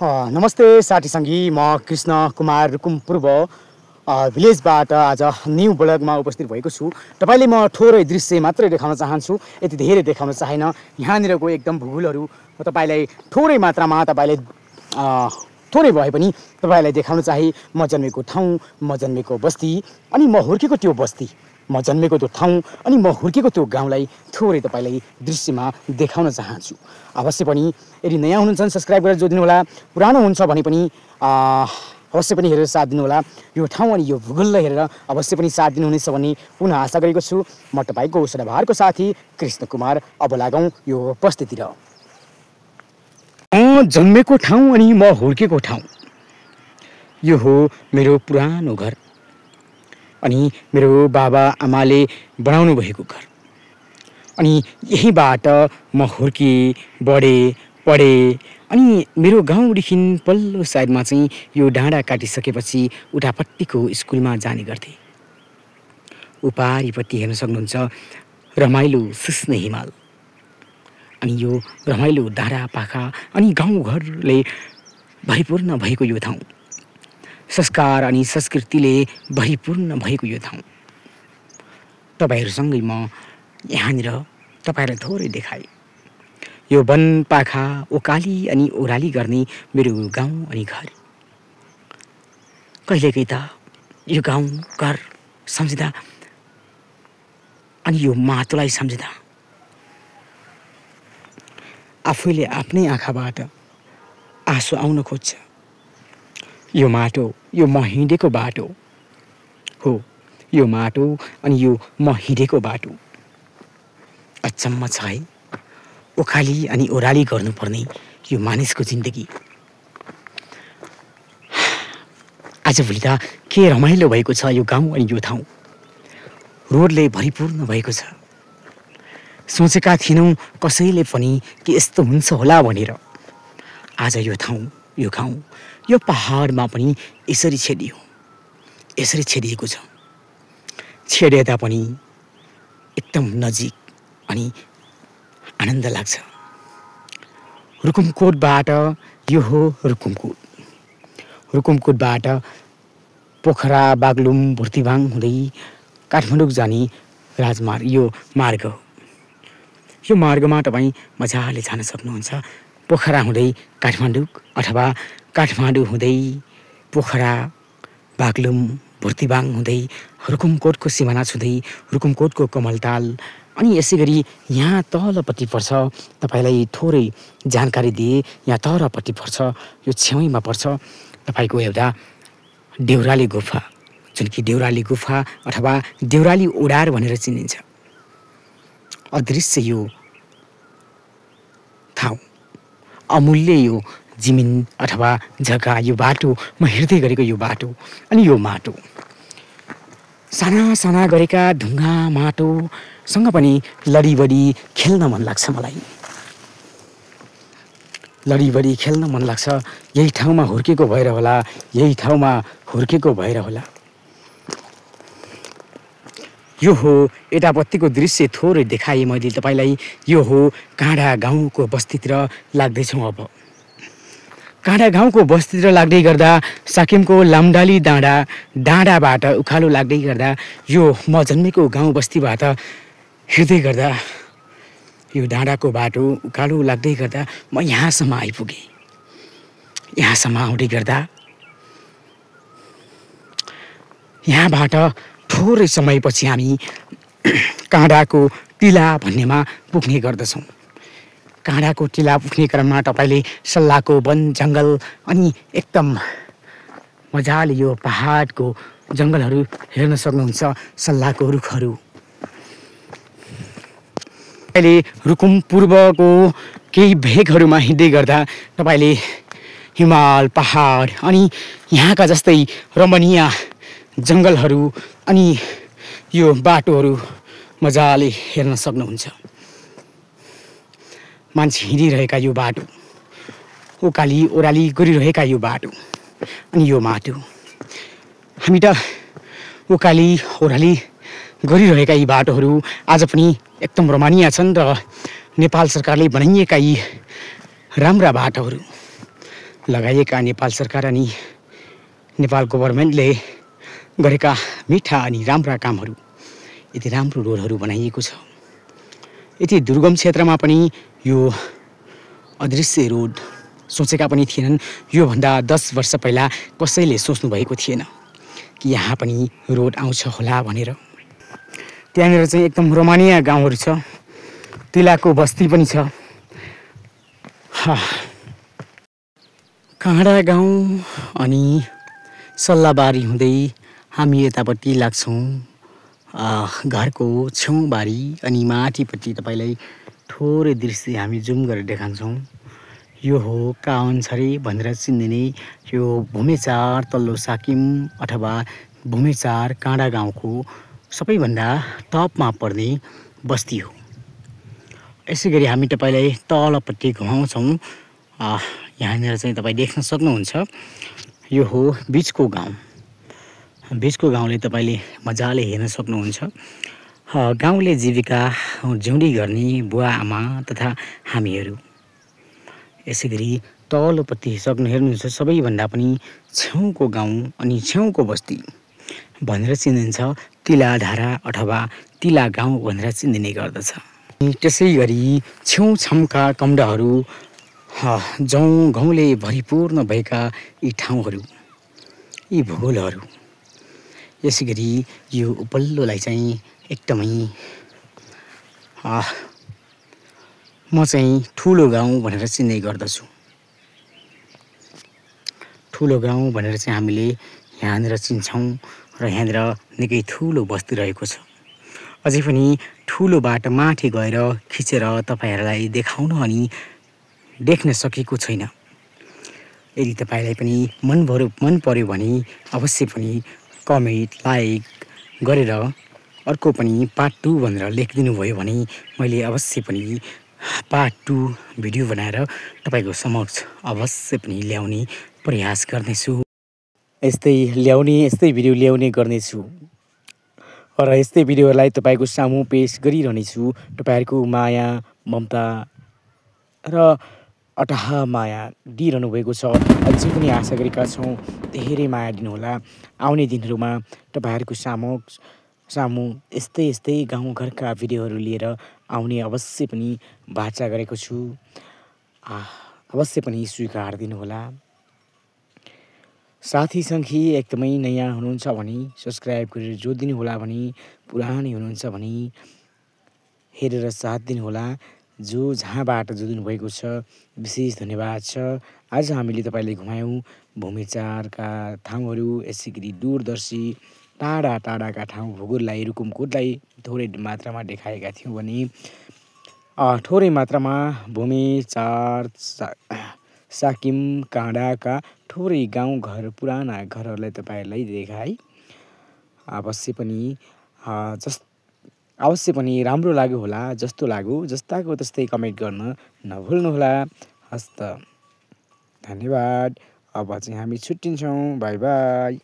नमस्ते साथी सङ्गी, म कृष्ण कुमार रुकुम पूर्व भिलेजबाट आज न्यू ब्लगमा उपस्थित भएको छु। तपाईले म थोरै दृश्य मात्रै देखाउन चाहन्छु, यति धेरै देखाउन चाहेन। यहाँनिरको एकदम भूगोलहरू तपाईलाई थोरै मात्रामा थोरै भए पनि तपाईलाई देखाउन चाहे। म जन्मेको ठाउँ, म जन्मेको बस्ती अनि म हुर्केको त्यो बस्ती, म जन्मेको त्यो ठाउँ अनि म हुर्केको त्यो गाउँलाई थोरै तपाईलाई दृश्यमा देखाउन चाहन्छु। अवश्य पनि यदि नयाँ हुनुहुन्छ सब्स्क्राइब गरेर जोडिदिनु होला, पुरानो हुन्छ भने पनि अवश्य पनि हेरेर साथ दिनु होला। यो ठाउँ अनि यो भूगोललाई हेरेर अवश्य पनि साथ दिनुहुनेछ भन्ने पुनः आशा गरेको छु। म तपाईँको सदाबहारको साथी कृष्ण कुमार। अब लागौँ यो प्रस्तुतिर। म जन्मेको ठाउँ अनि म हुर्केको ठाउँ, यो हो मेरो पुरानो घर अनि मेरो बाबा आमाले बनाउनु भएको घर। अनि यहीँबाट म हुर्केँ, बढेँ, पढेँ अनि मेरो गाउँदेखि पल्लो साइडमा चाहिँ यो डाँडा काटिसकेपछि उतापट्टिको स्कुलमा जाने गर्थेँ। उपारिपट्टि हेर्न सक्नुहुन्छ रमाइलो सिस्ने हिमाल अनि यो रमाइलो डाँडा पाखा अनि गाउँघरले भरिपूर्ण भएको यो ठाउँ, संस्कार अनि संस्कृतिले भरिपूर्ण भएको यो ठाउँ। तपाईहरूसँगै म यहाँनिर तपाईहरूलाई थोरै देखाएँ। यो वन पाखा ओकाली अनि ओह्राली गर्ने मेरो गाउँ अनि घर। कहिलेकै त यो गाउँ घर सम्झिँदा अनि यो माटोलाई सम्झिँदा आफैले आफ्नै आँखाबाट आँसु आउन खोज्छ। यो माटो, यो म हिँडेको बाटो हो, यो माटो अनि यो म हिँडेको बाटो। अचम्म छ है, ओखाली अनि ओह्राली गर्नुपर्ने यो मानिसको जिन्दगी। आजभोलि त के रमाइलो भएको छ यो गाउँ अनि यो ठाउँ। रोडले भरिपूर्ण भएको छ। सोचेका थिएनौँ कसैले पनि कि यस्तो हुन्छ होला भनेर। आज यो ठाउँ, यो गाउँ, यो पहाडमा पनि यसरी छेडियो, यसरी छेडिएको छ। छेडिँदा पनि एकदम नजिक अनि आनन्द लाग्छ। रुकुमकोटबाट यो हो रुकुमकोट। रुकुमकोटबाट पोखरा, बागलुङ, भुर्तिबाङ हुँदै काठमाडौँ जाने राजमार्ग यो मार्ग हो। यो मार्गमा तपाईँ मजाले जान सक्नुहुन्छ। पोखरा हुँदै काठमाडौँ अथवा काठमाडौँ हुँदै पोखरा, बागलुङ, भुर्तिबाङ हुँदै रुकुमकोटको सिमाना छुँदै रुकुमकोटको कमलताल अनि यसै गरी यहाँ तलपट्टि पर्छ। तपाईँलाई थोरै जानकारी दिए, यहाँ तलपट्टि पर्छ, यो छेउमा पर्छ तपाईँको एउटा देउराली गुफा, जुन कि देउराली गुफा अथवा देउराली ओडार भनेर चिनिन्छ। अदृश्य यो ठाउँ, अमूल्य यो जमिन अथवा जग्गा, यो बाटो, म हिँड्दै गरेको यो बाटो अनि यो माटो, साना साना गरेका ढुङ्गा माटोसँग पनि लडीबडी खेल्न मन लाग्छ मलाई। लडीबडी खेल्न मन लाग्छ। यही ठाउँमा हुर्केको भएर होला, यही ठाउँमा हुर्केको भएर होला। यो हो यतापट्टिको दृश्य थोरै देखाएँ मैले तपाईँलाई। यो हो काँडा गाउँको बस्तीतिर लाग्दैछौँ। अब काँडा गाउँको बस्तीतिर लाग्दै गर्दा साकिमको लामडाली डाँडाबाट उकालो लाग्दै गर्दा यो म जन्मेको गाउँ बस्तीबाट हिँड्दै गर्दा यो डाँडाको बाटो उकालो लाग्दै गर्दा म यहाँसम्म आइपुगेँ। यहाँसम्म आउँदै गर्दा यहाँबाट थोरै समयपछि हामी काँडाको टिला भन्नेमा पुग्ने गर्दछौँ। काँडाको टिला पुग्ने क्रममा तपाईँले सल्लाहको वन जङ्गल अनि एकदम मजाले यो पहाडको जङ्गलहरू हेर्न सक्नुहुन्छ। सल्लाहको रुखहरू अहिले रुकुम पूर्वको केही भेगहरूमा हिँड्दै गर्दा तपाईँले हिमाल, पहाड अनि यहाँका जस्तै रमणीय जङ्गलहरू अनि यो बाटोहरू मजाले हेर्न सक्नुहुन्छ। मान्छे हिँडिरहेका यो बाटो, ओकाली ओह्राली गरिरहेका यो बाटो अनि यो माटो। हामी त ओकाली ओह्राली गरिरहेका यी बाटोहरू आज पनि एकदम रमणीय छन् र नेपाल सरकारले बनाइएका यी राम्रा बाटोहरू लगाइएका नेपाल सरकार अनि नेपाल गभर्मेन्टले गरेका मिठा अनि राम्रा कामहरू, यति राम्रो रोडहरू बनाइएको छ। यति दुर्गम क्षेत्रमा पनि यो अदृश्य रोड सोचेका पनि थिएनन्। योभन्दा 10 वर्ष पहिला कसैले सोच्नु भएको थिएन कि यहाँ पनि रोड आउँछ होला भनेर। त्यहाँनिर चाहिँ एकदम रोमानीय गाउँहरू छ, तिलाको बस्ती पनि छ। काँडा गाउँ अनि सल्लाबारी हुँदै हामी यतापट्टि लाग्छौँ घरको छेउबारी अनि माथिपट्टि तपाईँलाई थोरै दृश्य हामी जुम गरेर देखाउँछौँ। यो हो कावनछरी भनेर चिनिने यो भूमेचार तल्लो साकिम अथवा भूमेचार काँडा गाउँको सबैभन्दा टपमा पर्ने बस्ती हो। यसै गरी हामी तपाईँलाई तलपट्टि घुमाउँछौँ। यहाँनिर चाहिँ तपाईँ देख्न सक्नुहुन्छ यो हो बिचको गाउँ। बिचको गाउँले तपाईँले मजाले हेर्न सक्नुहुन्छ। गाउँले जीविका जिउँदै गर्ने बुवा आमा तथा हामीहरू। यसै गरी तलपट्टि हेर्नुहुन्छ सबैभन्दा पनि छेउको गाउँ अनि छेउको बस्ती भनेर चिनिन्छ तिलाधारा अथवा तिला गाउँ भनेर चिनिने गर्दछ। त्यसै गरी छेउछाउका कम्डाहरू गाउँले भरिपूर्ण भएका यी ठाउँहरू, यी भूगोलहरू। यसै गरी यो उपल्लोलाई चाहिँ एकदमै म चाहिँ ठुलो गाउँ भनेर चिन्ने गर्दछु। ठुलो गाउँ भनेर चाहिँ हामीले यहाँनिर चिन्छौँ र यहाँनिर निकै ठुलो बस्ती रहेको छ। अझै पनि ठुलो बाटो माथि गएर खिचेर तपाईँहरूलाई देखाउन अनि देख्न सकेको छैन। यदि तपाईँलाई पनि मन पर्यो भने अवश्य पनि कमेन्ट लाइक गरेर अर्को पनि पार्ट 2 भनेर लेखिदिनु भयो भने मैले अवश्य पनि पार्ट 2 भिडियो बनाएर तपाईँको समक्ष अवश्य पनि ल्याउने प्रयास गर्नेछु। यस्तै भिडियो ल्याउने गर्नेछु र यस्तै भिडियोहरूलाई तपाईँको सामु पेश गरिरहनेछु। तपाईँहरूको माया ममता र अथाह माया दिइरहनु भएको छ। अझै पनि आशा गरेका छौँ धेरै माया दिनुहोला। आउने दिनहरूमा तपाईँहरूको सामु यस्तै गाउँघरका भिडियोहरू लिएर आउने अवश्य पनि बाचा गरेको छु। अवश्य पनि स्वीकार दिनुहोला। साथी सङ्गी एकदमै नयाँ हुनुहुन्छ भने सब्सक्राइब गरेर जोडिदिनु होला भने, पुरानै हुनुहुन्छ भने हेरेर साथ दिनुहोला। जहाँबाट जोडिनु भएको छ विशेष धन्यवाद छ। आज हामीले तपाईँलाई घुमायौँ भूमिचारका ठाउँहरू। यसै गरी दूरदर्शी टाढाका ठाउँ भूगोललाई रुकुमकोटलाई थोरै मात्रामा देखाएका थियौँ भने थोरै मात्रामा भूमिचार साकिम काँडाका थोरै गाउँघर पुराना घरहरूलाई तपाईँहरूलाई देखाए। अवश्य पनि राम्रो लाग्यो होला। जस्तो लाग्यो जस्ताको तस्तै कमेन्ट गर्न नभुल्नुहोला। हस्त धन्यवाद। अब चाहिँ हामी छुट्टिन्छौँ। By by.